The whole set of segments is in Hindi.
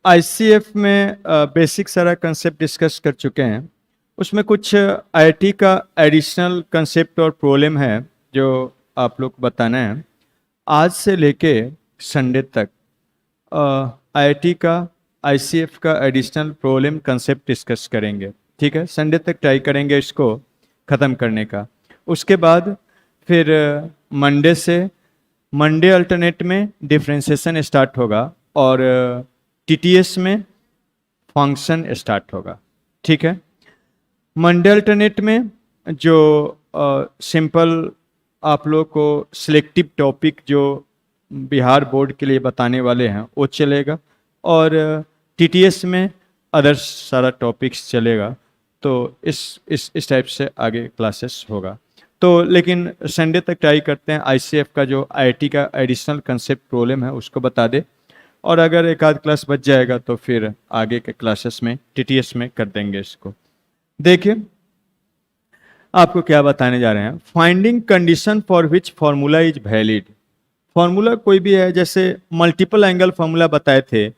आईसीएफ में बेसिक सारा कंसेप्ट डिस्कस कर चुके हैं। उसमें कुछ आईआईटी का एडिशनल कंसेप्ट और प्रॉब्लम है जो आप लोग को बताना है। आज से लेके संडे तक आईआईटी का आईसीएफ का एडिशनल प्रॉब्लम कंसेप्ट डिस्कस करेंगे। ठीक है, संडे तक ट्राई करेंगे इसको ख़त्म करने का। उसके बाद फिर मंडे से मंडे अल्टरनेट में डिफरेंशिएशन स्टार्ट होगा और टीटीएस में फंक्शन स्टार्ट होगा। ठीक है, मंडे अल्टरनेट में जो सिंपल आप लोग को सिलेक्टिव टॉपिक जो बिहार बोर्ड के लिए बताने वाले हैं वो चलेगा और टीटीएस में अदर सारा टॉपिक्स चलेगा। तो इस टाइप से आगे क्लासेस होगा। तो लेकिन संडे तक ट्राई करते हैं आईसीएफ का जो आईआईटी का एडिशनल कंसेप्ट प्रॉब्लम है उसको बता दे, और अगर एक आध क्लास बच जाएगा तो फिर आगे के क्लासेस में टीटीएस में कर देंगे इसको। देखिए आपको क्या बताने जा रहे हैं। Finding condition for which formula is valid. Formula कोई भी है, जैसे मल्टीपल एंगल फार्मूला बताए थे।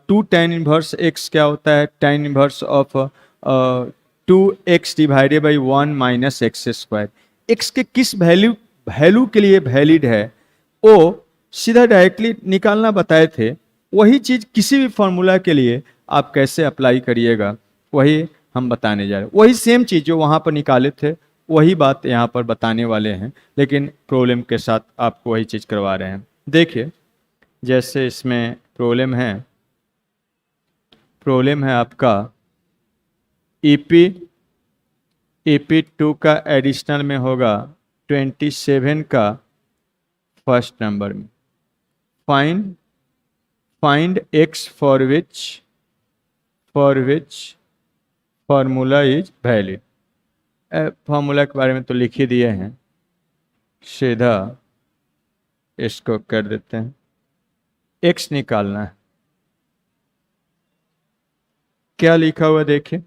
2 tan इनवर्स एक्स क्या होता है, tan inverse of 2x divided by 1 minus x square. X के किस वैल्यू वैल्यू के लिए वैलिड है वो सीधा डायरेक्टली निकालना बताए थे। वही चीज किसी भी फार्मूला के लिए आप कैसे अप्लाई करिएगा वही हम बताने जा रहे हैं। वही सेम चीज जो वहां पर निकाले थे वही बात यहाँ पर बताने वाले हैं, लेकिन प्रॉब्लम के साथ आपको वही चीज करवा रहे हैं। देखिए जैसे इसमें प्रॉब्लम है आपका EP2 का एडिशनल में होगा 27 का फर्स्ट नंबर में find x for which formula is valid. Formula के बारे में तो लिख ही दिए हैं, सीधा इसको कर देते हैं। x निकालना है, क्या लिखा हुआ देखिए।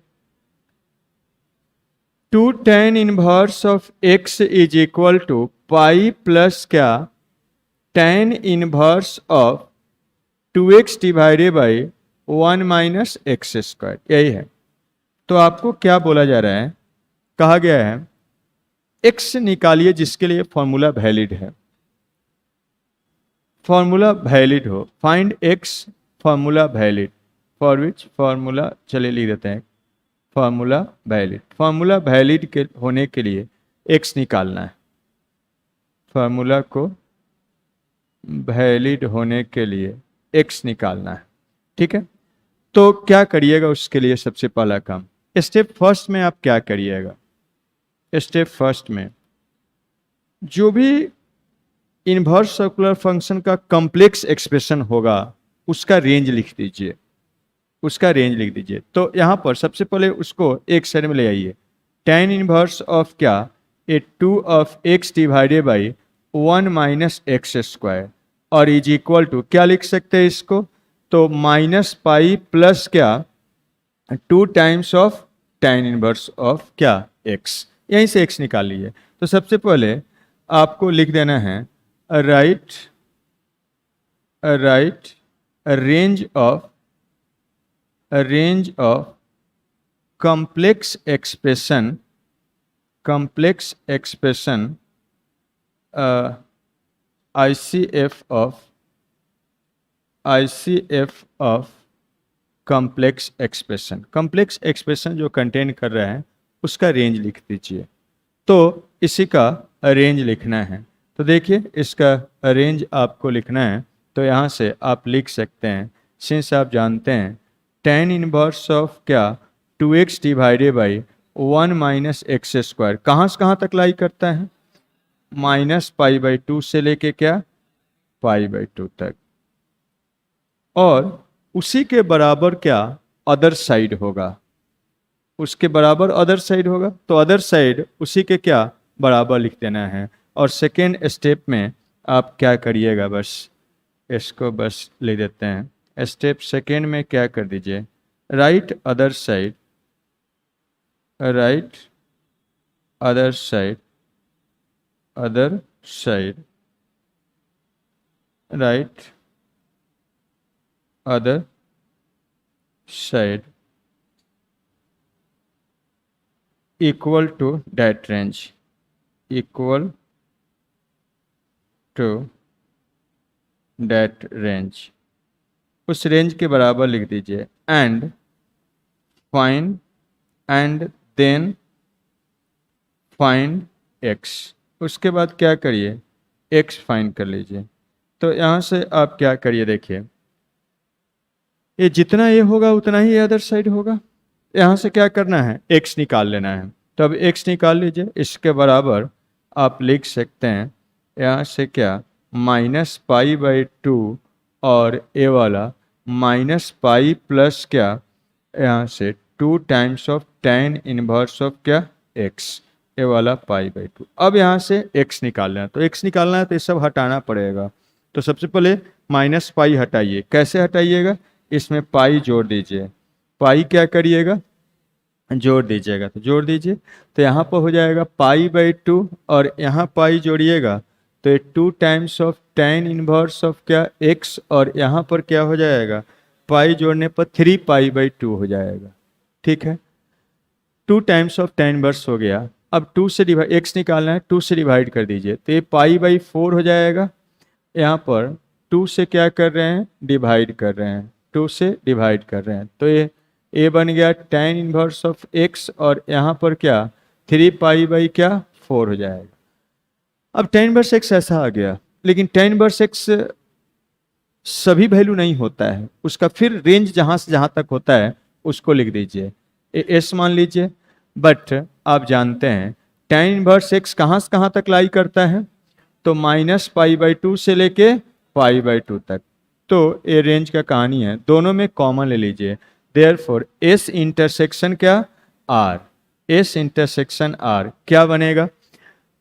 2 tan inverse of x is equal to pi plus क्या tan inverse of 2x divided by 1 minus x square, यही है। तो आपको क्या बोला जा रहा है, कहा गया है x निकालिए जिसके लिए फॉर्मूला वैलिड है। फॉर्मूला वैलिड हो, find x formula valid for which formula, चलिए लिख देते हैं फॉर्मूला वैलिड। फॉर्मूला वैलिड के होने के लिए x निकालना है। फॉर्मूला को वैलिड होने के लिए x निकालना है। ठीक है, तो क्या करिएगा उसके लिए सबसे पहला काम, स्टेप फर्स्ट में आप क्या करिएगा। स्टेप फर्स्ट में जो भी इनवर्स सर्कुलर फंक्शन का कॉम्प्लेक्स एक्सप्रेशन होगा उसका रेंज लिख दीजिए, तो यहां पर सबसे पहले उसको एक साइड में ले आइए। tan इनवर्स ऑफ क्या, 2 of x divided by 1 minus x square और इज इक्वल टू क्या लिख सकते हैं इसको, तो माइनस पाई प्लस क्या 2 times of tan inverse of क्या x, यहीं से x निकाल लीजिए। तो सबसे पहले आपको लिख देना है right range of complex expression ICF of complex expression जो कंटेन कर रहा है उसका रेंज लिख दीजिए। तो इसी का रेंज लिखना है। तो देखिए इसका रेंज आपको लिखना है, तो यहाँ से आप लिख सकते हैं, सिंस आप जानते हैं tan इनवर्स ऑफ क्या 2x divided by 1 minus x square कहाँ से कहाँ तक लाई करता है, माइनस पाई बाई 2 से लेके क्या पाई बाई 2 तक, और उसी के बराबर क्या अदर साइड होगा, उसके बराबर अदर साइड होगा। तो अदर साइड उसी के क्या बराबर लिख देना है। और सेकेंड स्टेप में आप क्या करिएगा, बस इसको बस ले देते हैं। स्टेप सेकेंड में क्या कर दीजिए, write other side write other side write other side equal to that range, equal to that range, उस रेंज के बराबर लिख दीजिए। And find, and then find x, उसके बाद क्या करिए, एक्स फाइंड कर लीजिए। तो यहाँ से आप क्या करिए, देखिए ये जितना ये होगा उतना ही अदर साइड होगा। यहाँ से क्या करना है, एक्स निकाल लेना है। तो अब एक्स निकाल लीजिए, इसके बराबर आप लिख सकते हैं यहाँ से क्या, -π/2 और ए वाला -π प्लस क्या, यहाँ से 2 times of tan inverse of क्या, x, ये वाला π/2। अब यहाँ से x निकालना है, तो x निकालना है तो ये सब हटाना पड़ेगा। तो सबसे पहले -π हटाइए, कैसे हटाइएगा, इसमें पाई जोड़ दीजिए, पाई क्या करिएगा, जोड़ दीजिएगा। तो जोड़ दीजिए, तो यहाँ पर हो जाएगा π/2 और यहाँ पाई जोड़िएगा तो ये 2 times of tan inverse of क्या, x, और यहाँ पर क्या हो जाएगा, पाई जोड़ने पर 3π/2 हो जाएगा। ठीक है, 2 टाइम्स ऑफ tan इनवर्स हो गया। अब 2 से डिवाइड, x निकालना है, 2 से डिवाइड कर दीजिए तो ये π/4 हो जाएगा। यहाँ पर 2 से क्या कर रहे हैं, डिवाइड कर रहे हैं, 2 से डिवाइड कर रहे हैं, तो ये बन गया tan इनवर्स ऑफ x, और यहाँ पर क्या 3π/4 हो जाएगा। अब tan इनवर्स x ऐसा आ गया, लेकिन tan इनवर्स x सभी वैल्यू नहीं होता है, उसका फिर रेंज जहाँ से जहाँ तक होता है उसको लिख दीजिए, s मान लीजिए। बट आप जानते हैं tan इनवर्स x कहाँ से कहाँ तक लाई करता है, तो -π/2 से लेके π/2 तक। तो ये रेंज का कहानी है, दोनों में कॉमन ले लीजिए। देयरफॉर s इंटरसेक्शन क्या, r, s इंटरसेक्शन r क्या बनेगा,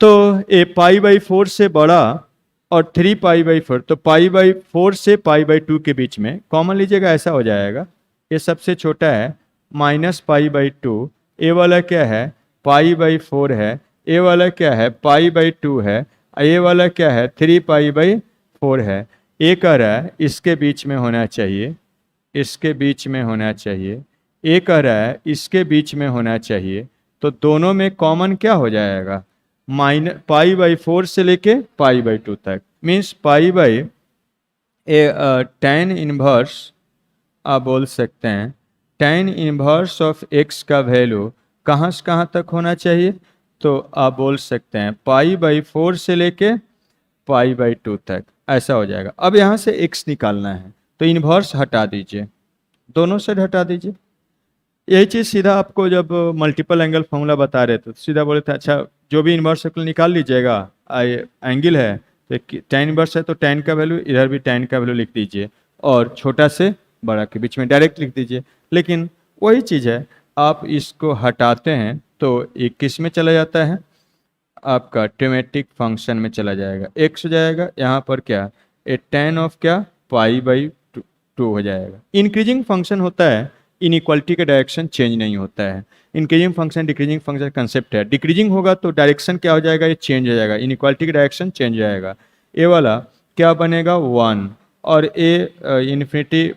तो ये π/4 से बड़ा और 3π/4, तो π/4 से π/2 के बीच में कॉमन लीजिएगा, ऐसा हो जाएगा। ये सबसे छोटा है -π/2, ए वाला क्या है π/4 है, ए वाला क्या है π/2 है, ये वाला क्या है 3π/4 है। ए कह रहा है इसके बीच में होना चाहिए, इसके बीच में होना चाहिए, ए कह रहा है इसके बीच में होना चाहिए। तो दोनों में कॉमन क्या हो जाएगा, π/4 से लेके π/2 तक, मीन्स tan इनवर्स आप बोल सकते हैं tan इनवर्स ऑफ x का वैल्यू कहाँ से कहाँ तक होना चाहिए, तो आप बोल सकते हैं π/4 से लेके π/2 तक, ऐसा हो जाएगा। अब यहाँ से x निकालना है, तो इनवर्स हटा दीजिए, दोनों साइड हटा दीजिए। यही चीज़ सीधा आपको जब मल्टीपल एंगल फॉर्मूला बता रहे थे तो सीधा बोले थे अच्छा जो भी इनवर्स सर्कल निकाल लीजिएगा, एंगल है तो tan इनवर्स है तो tan का वैल्यू, इधर भी tan का वैल्यू लिख दीजिए और छोटा से बड़ा के बीच में डायरेक्ट लिख दीजिए। लेकिन वही चीज़ है, आप इसको हटाते हैं तो ये किस में चला जाता है, आपका ट्रिमेटिक फंक्शन में चला जाएगा, x हो जाएगा। यहाँ पर क्या ए tan ऑफ क्या π/2 हो जाएगा। इंक्रीजिंग फंक्शन होता है, इनइक्वालिटी का डायरेक्शन चेंज नहीं होता है। Increasing function decreasing function concept है, डिक्रीजिंग होगा तो डायरेक्शन क्या हो जाएगा, ये चेंज हो जाएगा, इनइक्वालिटी का डायरेक्शन चेंज हो जाएगा। ए वाला क्या बनेगा 1 और ए इन्फिनिटी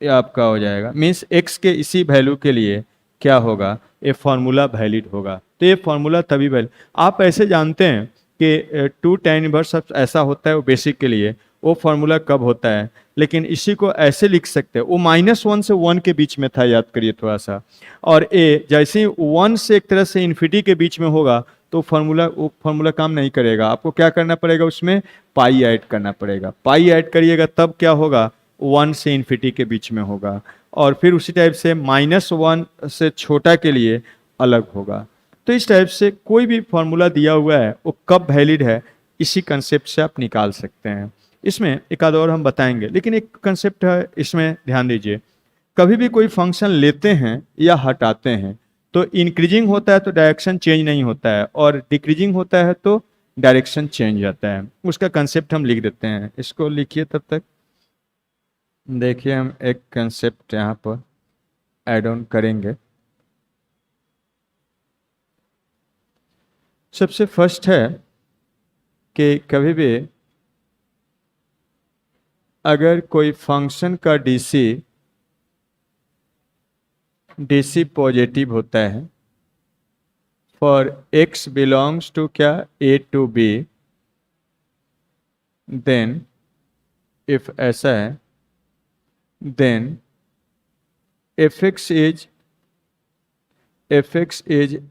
आपका हो जाएगा, मीन्स x के इसी वैल्यू के लिए क्या होगा, ये फार्मूला वैलिड होगा। तो ये फार्मूला तभी वैलिड, आप ऐसे जानते हैं कि 2 tan इनवर्स ऐसा होता है वो बेसिक के लिए, वो फार्मूला कब होता है, लेकिन इसी को ऐसे लिख सकते हैं, वो -1 से 1 के बीच में था, याद करिए थोड़ा सा। और ए जैसे ही 1 से एक तरह से इन्फिनिटी के बीच में होगा तो वो फार्मूला काम नहीं करेगा, आपको क्या करना पड़ेगा, उसमें पाई ऐड करना पड़ेगा। पाई ऐड करिएगा तब क्या होगा, 1 से इन्फिनिटी के बीच में होगा। और फिर उसी टाइप से -1 से छोटा के लिए अलग होगा। तो इस टाइप से कोई भी फार्मूला दिया हुआ है वो कब वैलिड है, इसी कंसेप्ट से आप निकाल सकते हैं। इसमें एक आध और हम बताएंगे, लेकिन एक कंसेप्ट है, इसमें ध्यान दीजिए। कभी भी कोई फंक्शन लेते हैं या हटाते हैं तो इंक्रीजिंग होता है तो डायरेक्शन चेंज नहीं होता है, और डिक्रीजिंग होता है तो डायरेक्शन चेंज जाता है। उसका कंसेप्ट हम लिख देते हैं, इसको लिखिए तब तक। देखिए हम एक कंसेप्ट यहाँ पर ऐड ऑन करेंगे। सबसे फर्स्ट है कि कभी भी अगर कोई फंक्शन का डीसी DC पॉजिटिव होता है फॉर x बिलोंग्स टू क्या A to B, then if ऐसा है then fx is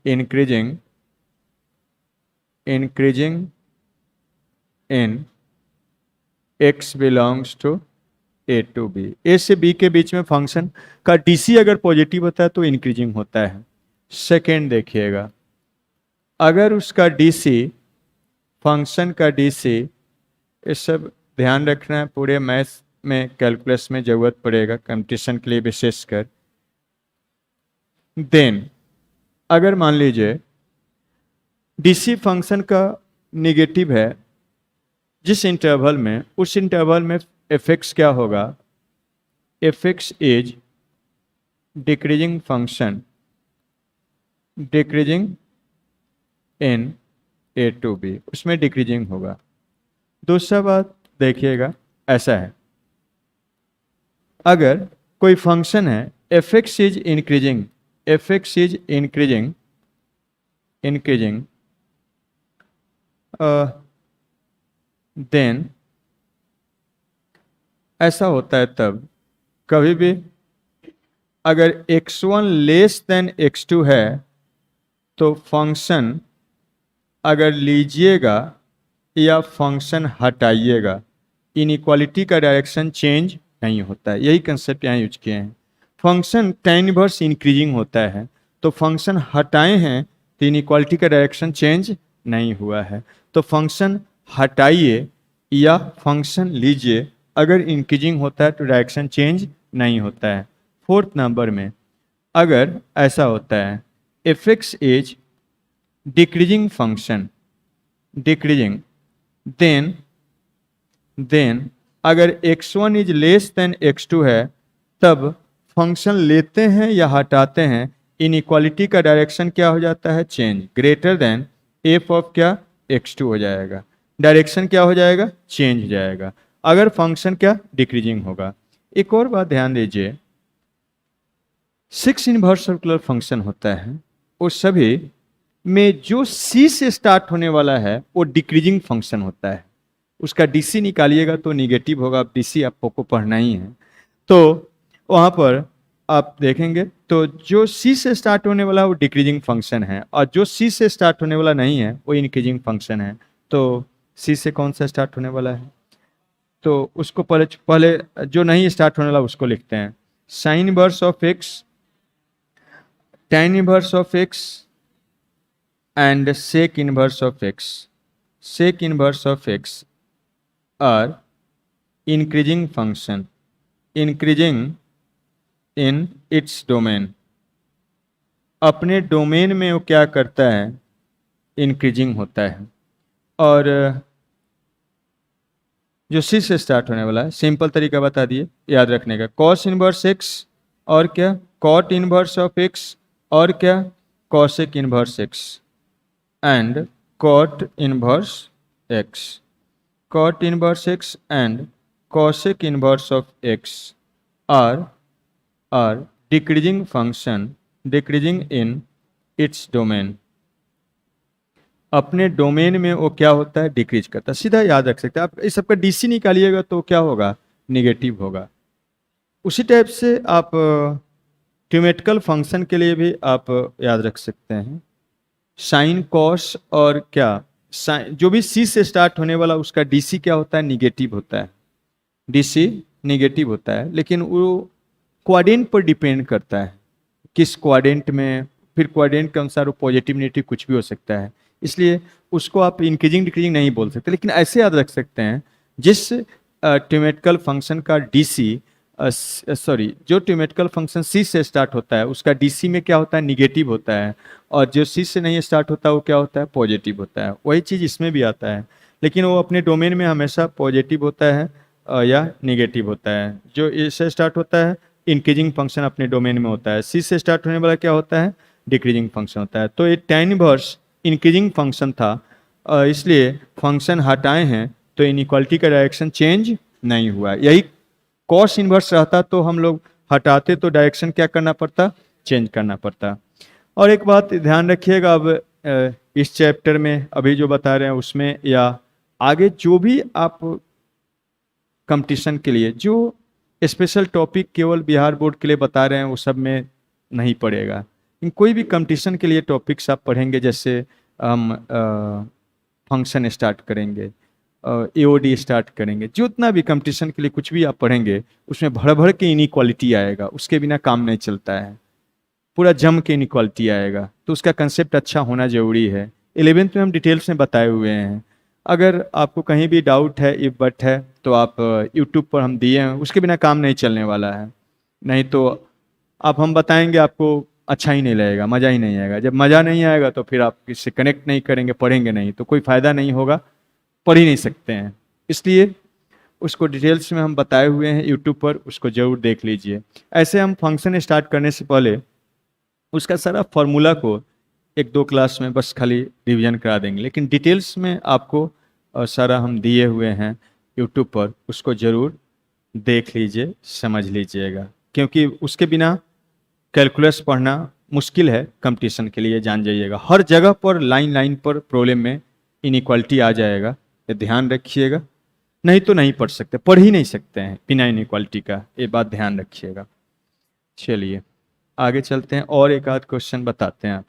increasing in x belongs to A to B। A से B के बीच में फंक्शन का DC अगर पॉजिटिव होता है तो इंक्रीजिंग होता है। सेकेंड देखिएगा, अगर उसका DC, फंक्शन का DC, ये सब ध्यान रखना है, पूरे मैथ्स में कैलकुलस में ज़रूरत पड़ेगा कंपटीशन के लिए विशेषकर। देन अगर मान लीजिए DC फंक्शन का निगेटिव है जिस इंटरवल में, उस इंटरवल में fx क्या होगा, fx is decreasing function decreasing in A to B, उसमें डिक्रीजिंग होगा। दूसरा बात देखिएगा, ऐसा है अगर कोई फंक्शन है fx is increasing, fx is increasing then ऐसा होता है तब कभी भी अगर x1 लेस देन x2 है तो फंक्शन अगर लीजिएगा या फंक्शन हटाइएगा, इनइक्वालिटी का डायरेक्शन चेंज नहीं होता है। यही कंसेप्ट यहाँ यूज किए हैं। फंक्शन tan इनवर्स इंक्रीजिंग होता है तो फंक्शन हटाए हैं तो इनइक्वालिटी का डायरेक्शन चेंज नहीं हुआ है। तो फंक्शन हटाइए या फंक्शन लीजिए, अगर इंक्रीजिंग होता है तो डायरेक्शन चेंज नहीं होता है। फोर्थ नंबर में अगर ऐसा होता है fx is decreasing function decreasing, then अगर x1 is less than x2 है तब फंक्शन लेते हैं या हटाते हैं, इनइक्वालिटी का डायरेक्शन क्या हो जाता है, change, greater than f of क्या x2 हो जाएगा, डायरेक्शन क्या हो जाएगा, चेंज हो जाएगा अगर फंक्शन क्या डिक्रीजिंग होगा। एक और बात ध्यान दीजिए, 6 इनवर्स सर्कुलर फंक्शन होता है, उस सभी में जो C से स्टार्ट होने वाला है वो डिक्रीजिंग फंक्शन होता है। उसका DC निकालिएगा तो निगेटिव होगा, अब DC आपको पढ़ना ही है। तो वहाँ पर आप देखेंगे तो जो C से स्टार्ट होने वाला है वो डिक्रीजिंग फंक्शन है और जो C से स्टार्ट होने वाला नहीं है वो इंक्रीजिंग फंक्शन है। तो C से कौन सा स्टार्ट होने वाला है, तो उसको पहले जो नहीं स्टार्ट होने वाला उसको लिखते हैं, sign inverse of x, tan inverse of x and sec inverse of x, sec inverse of x are increasing function, increasing in its domain। अपने डोमेन में वो क्या करता है, इंक्रीजिंग होता है। और जो C से स्टार्ट होने वाला है, सिंपल तरीका बता दिए याद रखने का, cos इनवर्स x और क्या cot इनवर्स ऑफ x और क्या cosec inverse x and cot inverse x, cot inverse x and cosec inverse of x are decreasing function decreasing in its domain। अपने डोमेन में वो क्या होता है, डिक्रीज करता है। सीधा याद रख सकते हैं आप, इस सबका DC निकालिएगा तो क्या होगा, निगेटिव होगा। उसी टाइप से आप ट्यूमेटिकल फंक्शन के लिए भी आप याद रख सकते हैं, साइन कॉस और क्या साइन, जो भी C से स्टार्ट होने वाला उसका DC क्या होता है, निगेटिव होता है, DC निगेटिव होता है। लेकिन वो क्वाड्रेंट पर डिपेंड करता है, किस क्वाड्रेंट में, फिर क्वाड्रेंट के अनुसार वो पॉजिटिव नेगेटिव कुछ भी हो सकता है, इसलिए उसको आप इंक्रीजिंग डिक्रीजिंग नहीं बोल सकते। लेकिन ऐसे याद रख सकते हैं जिस ट्यूमेटिकल फंक्शन का DC जो ट्यूमेटिकल फंक्शन C से स्टार्ट होता है उसका DC में क्या होता है, निगेटिव होता है, और जो C से नहीं स्टार्ट होता वो क्या होता है, पॉजिटिव होता है। वही चीज़ इसमें भी आता है, लेकिन वो अपने डोमेन में हमेशा पॉजिटिव होता है या निगेटिव होता है। जो इससे स्टार्ट होता है इंक्रीजिंग फंक्शन अपने डोमेन में होता है, C से स्टार्ट होने वाला क्या होता है, डिक्रीजिंग फंक्शन होता है। तो ये tan इनवर्स इंक्रीजिंग फंक्शन था, इसलिए फंक्शन हटाए हैं तो इनइक्वालिटी का डायरेक्शन चेंज नहीं हुआ। यही कॉस इनवर्स रहता तो हम लोग हटाते तो डायरेक्शन क्या करना पड़ता, चेंज करना पड़ता। और एक बात ध्यान रखिएगा, अब इस चैप्टर में अभी जो बता रहे हैं उसमें या आगे जो भी आप कंपटीशन के लिए जो स्पेशल टॉपिक केवल बिहार बोर्ड के लिए बता रहे हैं वो सब में नहीं पड़ेगा। इन कोई भी कंपटीशन के लिए टॉपिक्स आप पढ़ेंगे, जैसे हम फंक्शन स्टार्ट करेंगे, एओडी स्टार्ट करेंगे, जितना भी कंपटीशन के लिए कुछ भी आप पढ़ेंगे उसमें भर भर के इनइक्वालिटी आएगा, उसके बिना काम नहीं चलता है, पूरा जम के इनइक्वालिटी आएगा। तो उसका कंसेप्ट अच्छा होना जरूरी है। 11th में हम डिटेल्स में बताए हुए हैं। अगर आपको कहीं भी डाउट है, इफ बट है, तो आप यूट्यूब पर हम दिए हैं, उसके बिना काम नहीं चलने वाला है। नहीं तो आप हम बताएंगे आपको अच्छा ही नहीं लगेगा, मज़ा ही नहीं आएगा। जब मज़ा नहीं आएगा तो फिर आप किससे कनेक्ट नहीं करेंगे, पढ़ेंगे नहीं, तो कोई फ़ायदा नहीं होगा, पढ़ ही नहीं सकते हैं। इसलिए उसको डिटेल्स में हम बताए हुए हैं यूट्यूब पर, उसको ज़रूर देख लीजिए। ऐसे हम फंक्शन स्टार्ट करने से पहले उसका सारा फार्मूला को 1-2 क्लास में बस खाली रिवीजन करा देंगे, लेकिन डिटेल्स में आपको सारा हम दिए हुए हैं यूट्यूब पर, उसको ज़रूर देख लीजिए, समझ लीजिएगा, क्योंकि उसके बिना कैलकुलस पढ़ना मुश्किल है कंपटीशन के लिए, जान जाइएगा। हर जगह पर लाइन लाइन पर प्रॉब्लम में इनइक्वालिटी आ जाएगा, ये ध्यान रखिएगा। नहीं तो नहीं पढ़ सकते, पढ़ ही नहीं सकते हैं बिना इनइक्वालिटी का, ये बात ध्यान रखिएगा। चलिए आगे चलते हैं और एक आध क्वेश्चन बताते हैं आप।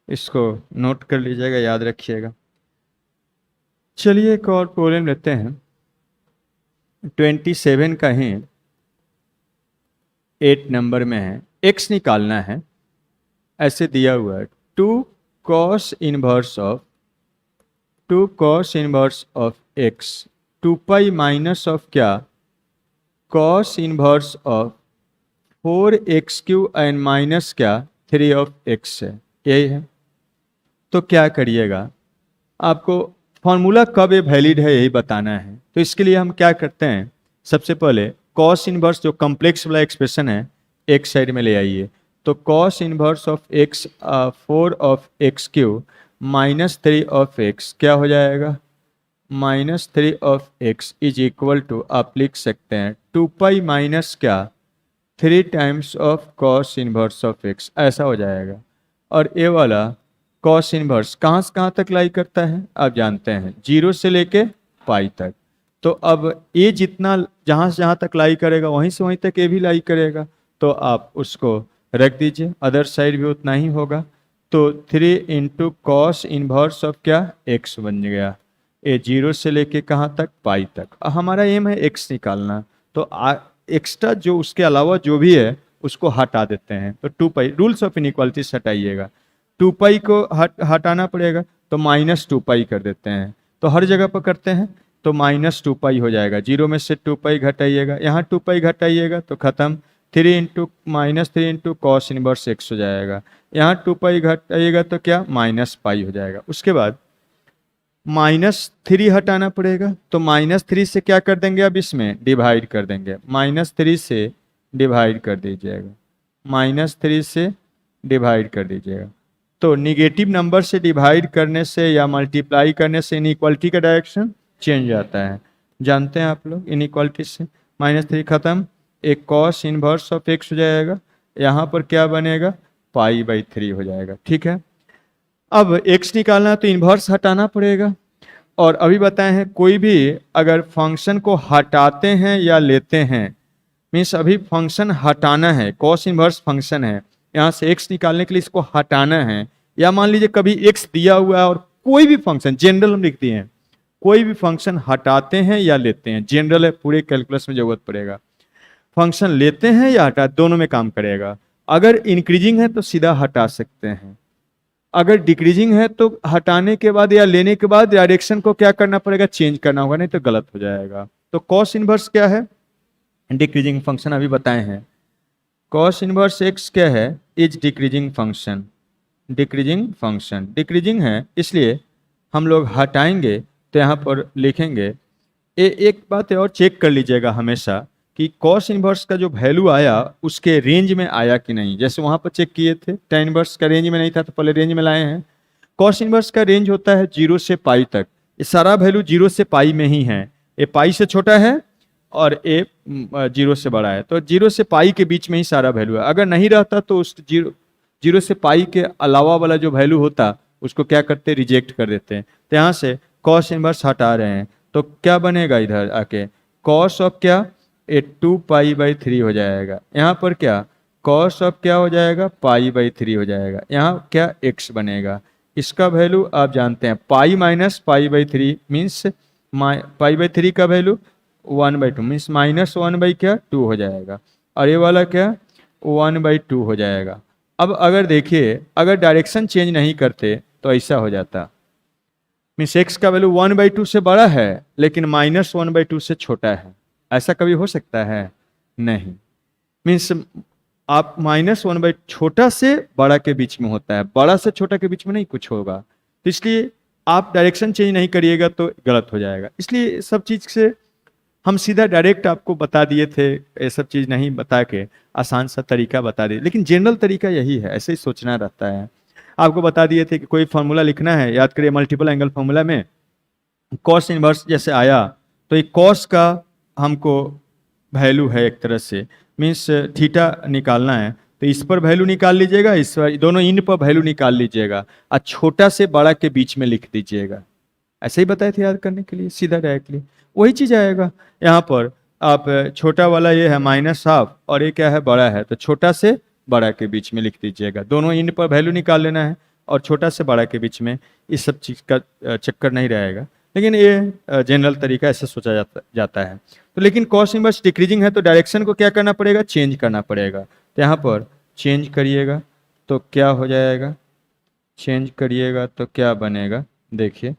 इसको नोट कर लीजिएगा, याद रखिएगा। चलिए एक और प्रॉब्लम लेते हैं। 27 का ही 8 नंबर में है, x निकालना है, ऐसे दिया हुआ है 2 cos inverse of x 2 pi minus of क्या, cos inverse of 4x³ and minus क्या 3 ऑफ x है, यही है। तो क्या करिएगा, आपको फॉर्मूला कब ये वैलिड है यही बताना है। तो इसके लिए हम क्या करते हैं, सबसे पहले cos इनवर्स जो कॉम्प्लेक्स वाला एक्सप्रेशन है एक साइड में ले आइए। तो cos inverse of x 4 of x³ minus 3 of x क्या हो जाएगा, minus 3 of x is equal to, आप लिख सकते हैं 2 पाई माइनस क्या 3 times of cos inverse of x, ऐसा हो जाएगा। और ये वाला cos इनवर्स कहाँ से कहाँ तक लाई करता है आप जानते हैं, 0 से लेके पाई तक। तो अब ये जितना जहाँ से जहाँ तक लाई करेगा वहीं से वहीं तक ये भी लाई करेगा, तो आप उसको रख दीजिए, अदर साइड भी उतना ही होगा। तो 3 इंटू कॉस इनवर्स ऑफ क्या x बन गया, ये 0 से लेके कहाँ तक, पाई तक। हमारा एम है x निकालना, तो एक्स्ट्रा जो उसके अलावा जो भी है उसको हटा देते हैं। तो 2 पाई, रूल्स ऑफ इनइक्वालिटीज हटाइएगा, 2 पाई को हटाना पड़ेगा, तो माइनस 2 पाई कर देते हैं। तो हर जगह पर करते हैं, तो माइनस 2 पाई हो जाएगा, 0 में से 2 पाई घटाइएगा, यहाँ 2 पाई घटाइएगा तो खत्म, 3 into minus 3 into cos inverse x हो जाएगा, यहाँ 2 पाई घटाइएगा तो क्या माइनस पाई हो जाएगा। उसके बाद -3 हटाना पड़ेगा, तो -3 से क्या कर देंगे, अब इसमें डिवाइड कर देंगे, -3 से डिवाइड कर दीजिएगा, -3 से डिवाइड कर दीजिएगा। तो निगेटिव नंबर से डिवाइड करने से या मल्टीप्लाई करने से इनइक्वालिटी का डायरेक्शन चेंज आता है, जानते हैं आप लोग। इनइक्वालिटी से -3 खत्म, एक cos इनवर्स ऑफ x हो जाएगा, यहाँ पर क्या बनेगा π/3 हो जाएगा, ठीक है। अब x निकालना है तो इन्वर्स हटाना पड़ेगा। और अभी बताए हैं कोई भी अगर फंक्शन को हटाते हैं या लेते हैं, मीन्स अभी फंक्शन हटाना है, cos इन्वर्स फंक्शन है, यहाँ से x निकालने के लिए इसको हटाना है, या मान लीजिए कभी x दिया हुआ है और कोई भी फंक्शन, जनरल हम लिखते हैं, कोई भी फंक्शन हटाते हैं या लेते हैं, जनरल है, पूरे कैलकुलस में जरूरत पड़ेगा। फंक्शन लेते हैं या हटा, दोनों में काम करेगा। अगर इंक्रीजिंग है तो सीधा हटा सकते हैं, अगर डिक्रीजिंग है तो हटाने के बाद या लेने के बाद डायरेक्शन को क्या करना पड़ेगा, चेंज करना होगा, नहीं तो गलत हो जाएगा। तो cos इनवर्स क्या है, डिक्रीजिंग फंक्शन अभी बताए हैं। cos इनवर्स x क्या है, is decreasing function, decreasing function, decreasing है इसलिए हम लोग हटाएंगे, तो यहाँ पर लिखेंगे। एक बात और चेक कर लीजिएगा हमेशा कि cos इनवर्स का जो वैल्यू आया उसके रेंज में आया कि नहीं, जैसे वहाँ पर चेक किए थे tan इनवर्स का रेंज में नहीं था तो पहले रेंज में लाए हैं। cos इनवर्स का रेंज होता है 0 से पाई तक, ये सारा वैल्यू 0 से पाई में ही है, ये पाई से छोटा है और ए 0 से बड़ा है, तो 0 से पाई के बीच में ही सारा वैल्यू है। अगर नहीं रहता तो उस 0 से पाई के अलावा वाला जो वैल्यू होता उसको क्या करते, रिजेक्ट कर देते हैं। तो यहाँ से कॉस इनवर्स हटा रहे हैं, तो क्या बनेगा इधर आके, कॉस ऑफ क्या, 2 पाई/3 हो जाएगा। यहाँ पर क्या, कॉस ऑफ क्या हो जाएगा, पाई/3 हो जाएगा। यहाँ क्या, एक्स बनेगा। इसका वैल्यू आप जानते हैं, पाई माइनस पाई/3 मीन्स पाई/3 का वैल्यू 1/2 मीन्स -1/2 हो जाएगा, और ये वाला क्या, 1/2 हो जाएगा। अब अगर देखिए, अगर डायरेक्शन चेंज नहीं करते तो ऐसा हो जाता, मीन्स एक्स का वैल्यू 1/2 से बड़ा है लेकिन -1/2 से छोटा है। ऐसा कभी हो सकता है? नहीं। मीन्स आप -1/, छोटा से बड़ा के बीच में होता है, बड़ा से छोटा के बीच में नहीं कुछ होगा। तो इसलिए आप डायरेक्शन चेंज नहीं करिएगा तो गलत हो जाएगा। इसलिए सब चीज़ से हम सीधा डायरेक्ट आपको बता दिए थे, ये सब चीज़ नहीं बता के आसान सा तरीका बता दिए, लेकिन जनरल तरीका यही है, ऐसे ही सोचना रहता है। आपको बता दिए थे कि कोई फार्मूला लिखना है, याद करिए मल्टीपल एंगल फार्मूला में कॉस इनवर्स जैसे आया तो ये कॉस का हमको वैल्यू है एक तरह से, मीन्स थीटा निकालना है, तो इस पर वैल्यू निकाल लीजिएगा, इस पर, दोनों इन पर वैल्यू निकाल लीजिएगा और छोटा से बड़ा के बीच में लिख दीजिएगा। ऐसे ही बताए थे याद करने के लिए, सीधा डायरेक्टली वही चीज़ आएगा। यहाँ पर आप छोटा वाला ये है -12 और ये क्या है, बड़ा है, तो छोटा से बड़ा के बीच में लिख दीजिएगा। दोनों इन पर वैल्यू निकाल लेना है और छोटा से बड़ा के बीच में, इस सब चीज़ का चक्कर नहीं रहेगा। लेकिन ये जनरल तरीका ऐसे सोचा जाता है। तो लेकिन कॉस इनवर्स डिक्रीजिंग है तो डायरेक्शन को क्या करना पड़ेगा, चेंज करना पड़ेगा। तो यहाँ पर चेंज करिएगा तो क्या हो जाएगा, चेंज करिएगा तो क्या बनेगा, देखिए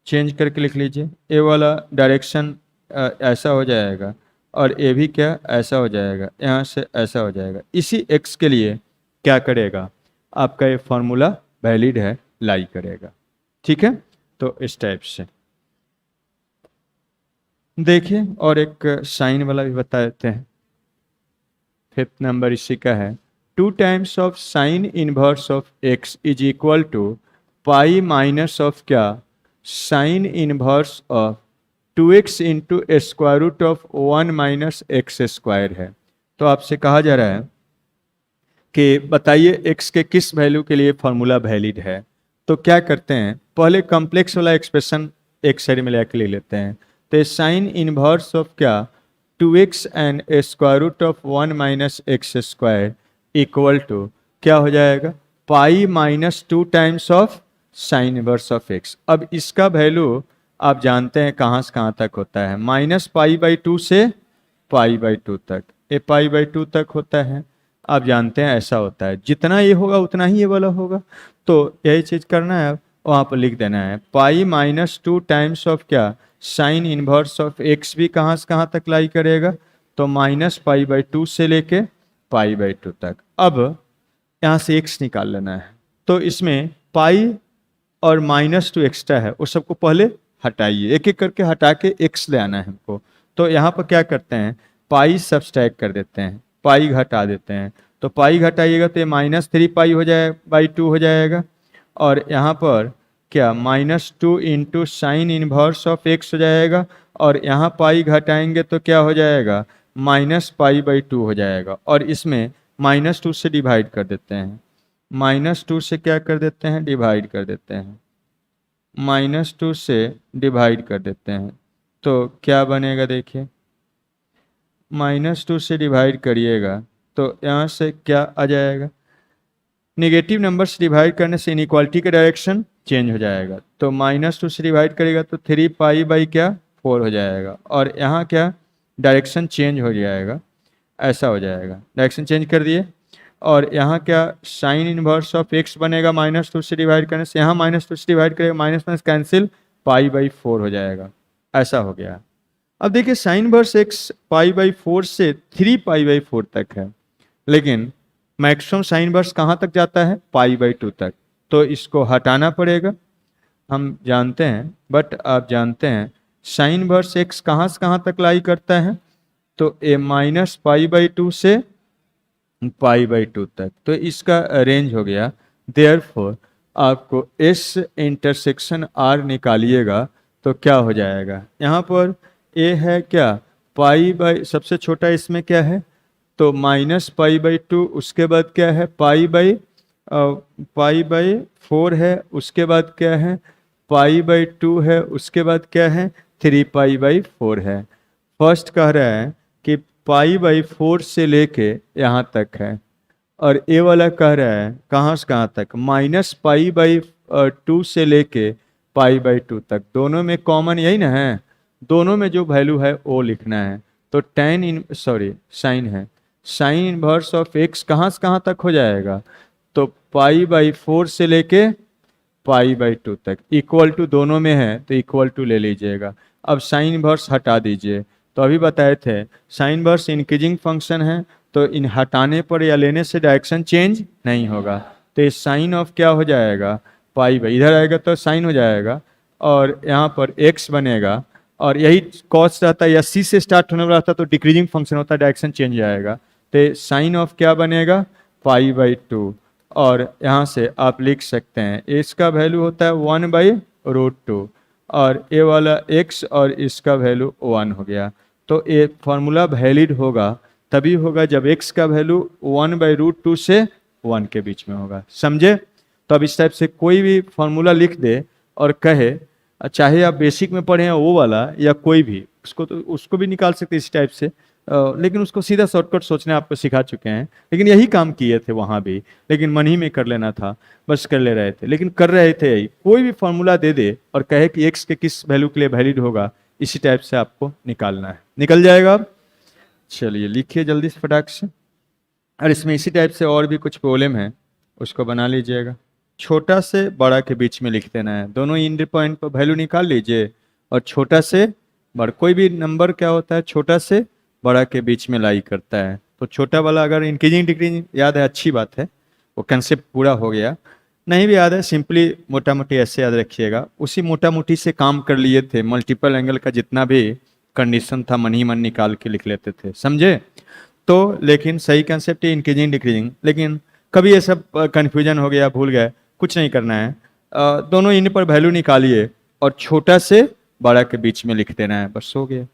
चेंज करके लिख लीजिए। ए वाला डायरेक्शन ऐसा हो जाएगा और ए भी क्या, ऐसा हो जाएगा, यहाँ से ऐसा हो जाएगा। इसी एक्स के लिए क्या करेगा, आपका ये फार्मूला वैलिड है, लाई करेगा। ठीक है, तो इस टाइप से देखिए। और एक साइन वाला भी बता देते हैं, 5th नंबर इसी का है, 2 times of sine inverse of x is equal to pi minus of क्या, sine inverse of 2x into square root of 1 minus x square है। तो आपसे कहा जा रहा है कि बताइए x के किस वैल्यू के लिए फार्मूला वैलिड है। तो क्या करते हैं, पहले कॉम्प्लेक्स वाला एक्सप्रेशन एक साइड में लेके ले लेते हैं। तो साइन इनवर्स ऑफ क्या, 2x and square root of 1 minus x square equal to क्या हो जाएगा, pi minus 2 times of sine inverse of x। अब इसका वैल्यू आप जानते हैं कहाँ से कहाँ तक होता है, -पाई/2 से पाई/2 तक, ये पाई/2 तक होता है। आप जानते हैं ऐसा होता है, जितना ये होगा उतना ही ये वाला होगा। तो यही चीज़ करना है, वहाँ पर लिख देना है पाई -2 टाइम्स ऑफ क्या, साइन इनवर्स ऑफ एक्स भी कहाँ से कहाँ तक लाई करेगा, तो -पाई/2 से लेके पाई/2 तक। अब यहाँ से एक्स निकाल लेना है, तो इसमें पाई और -2 एक्स्ट्रा है, उस सबको पहले हटाइए, एक एक करके हटा के एक्स ले आना है हमको। तो यहाँ पर क्या करते हैं, पाई सब्सट्रैक्ट कर देते हैं, पाई घटा देते हैं। तो पाई घटाइएगा तो ये -3 पाई हो जाए /2 हो जाएगा, और यहाँ पर क्या -2 into sine inverse of x हो जाएगा, और यहाँ पाई घटाएंगे तो क्या हो जाएगा, -पाई/2 हो जाएगा। और इसमें -2 से डिवाइड कर देते हैं, -2 से क्या कर देते हैं, डिवाइड कर देते हैं, -2 से डिवाइड कर देते हैं। तो क्या बनेगा, देखिए -2 से डिवाइड करिएगा तो यहाँ से क्या आ जाएगा, नेगेटिव नंबर से डिवाइड करने से इनइक्वालिटी का डायरेक्शन चेंज हो जाएगा। तो -2 से डिवाइड करेगा तो 3 पाई/4 हो जाएगा, और यहाँ क्या, डायरेक्शन चेंज हो जाएगा, ऐसा हो जाएगा, डायरेक्शन चेंज कर दिए। और यहाँ क्या, साइन इनवर्स ऑफ एक्स बनेगा -2 से डिवाइड करने से, यहाँ -2 से डिवाइड करेगा, माइनस माइनस कैंसिल, पाई/4 हो जाएगा, ऐसा हो गया। अब देखिए साइन इनवर्स एक्स पाई/4 से 3 पाई/4 तक है, लेकिन मैक्सिमम साइन इनवर्स कहाँ तक जाता है, पाई/2 तक। तो इसको हटाना पड़ेगा, हम जानते हैं, बट आप जानते हैं साइन इनवर्स एक्स कहाँ से कहाँ तक लाई करता है, तो ए -पाई/2 से पाई/2 तक। तो इसका रेंज हो गया। देयरफॉर आपको एस इंटरसेक्शन आर निकालिएगा तो क्या हो जाएगा, यहाँ पर ए है क्या, पाई बाई, सबसे छोटा इसमें क्या है, तो -π/2, उसके बाद क्या है, पाई/4 है, उसके बाद क्या है, π/2 है, उसके बाद क्या है, 3π/4 है। फर्स्ट कह रहा है कि π/4 से लेके यहाँ तक है, और ए वाला कह रहा है कहाँ से कहाँ तक, -π/2 से लेके π/2 तक। दोनों में कॉमन यही ना है, दोनों में जो वैल्यू है वो लिखना है। तो साइन है, साइन इनवर्स ऑफ एक्स कहाँ से कहाँ तक हो जाएगा, तो π/4 से लेके π/2 तक, इक्वल टू दोनों में है तो इक्वल टू ले लीजिएगा। अब साइन इनवर्स हटा दीजिए, तो अभी बताए थे साइन इनवर्स इंक्रीजिंग फंक्शन है, तो इन हटाने पर या लेने से डायरेक्शन चेंज नहीं होगा, तो ये साइन ऑफ क्या हो जाएगा, पाई/, इधर आएगा तो साइन हो जाएगा, और यहाँ पर एक्स बनेगा, और यही कॉस रहता है या सी से स्टार्ट होने वाला रहता तो डिक्रीजिंग फंक्शन होता है, डायरेक्शन चेंज आएगा, तो साइन ऑफ क्या बनेगा, π/2, और यहाँ से आप लिख सकते हैं इसका वैल्यू होता है 1/√2, और ये वाला x और इसका वैल्यू 1 हो गया। तो ये फार्मूला वैलिड होगा तभी होगा जब x का वैल्यू 1/√2 से 1 के बीच में होगा, समझे। तो अब इस टाइप से कोई भी फार्मूला लिख दे और कहे, चाहे आप बेसिक में पढ़े हैं वो वाला या कोई भी, उसको तो उसको भी निकाल सकते इस टाइप से, लेकिन उसको सीधा शॉर्टकट सोचने आपको सिखा चुके हैं, लेकिन यही काम किए थे वहाँ भी, लेकिन मन ही में कर लेना था, बस कर ले रहे थे, लेकिन कर रहे थे यही, कोई भी फार्मूला दे दे और कहे कि एक्स के किस वैल्यू के लिए वैलिड होगा, इसी टाइप से आपको निकालना है, निकल जाएगा। अब चलिए लिखिए जल्दी से फटाक से, और इसमें इसी टाइप से और भी कुछ प्रॉब्लम है उसको बना लीजिएगा। छोटा से बड़ा के बीच में लिख देना है, दोनों इंड पॉइंट पर वैल्यू निकाल लीजिए, और छोटा से बड़ा, कोई भी नंबर क्या होता है छोटा से बड़ा के बीच में लाई करता है, तो छोटा वाला अगर इंक्रीजिंग डिक्रीजिंग याद है अच्छी बात है, वो कंसेप्ट पूरा हो गया, नहीं भी याद है सिंपली मोटा मोटी ऐसे याद रखिएगा, उसी मोटा मोटी से काम कर लिए थे, मल्टीपल एंगल का जितना भी कंडीशन था मन ही मन निकाल के लिख लेते थे, समझे। तो लेकिन सही कंसेप्ट है इंक्रीजिंग डिक्रीजिंग, लेकिन कभी ये सब कन्फ्यूजन हो गया, भूल गए, कुछ नहीं करना है, दोनों इन पर वैल्यू निकालिए और छोटा से बड़ा के बीच में लिख देना है, बस हो गया।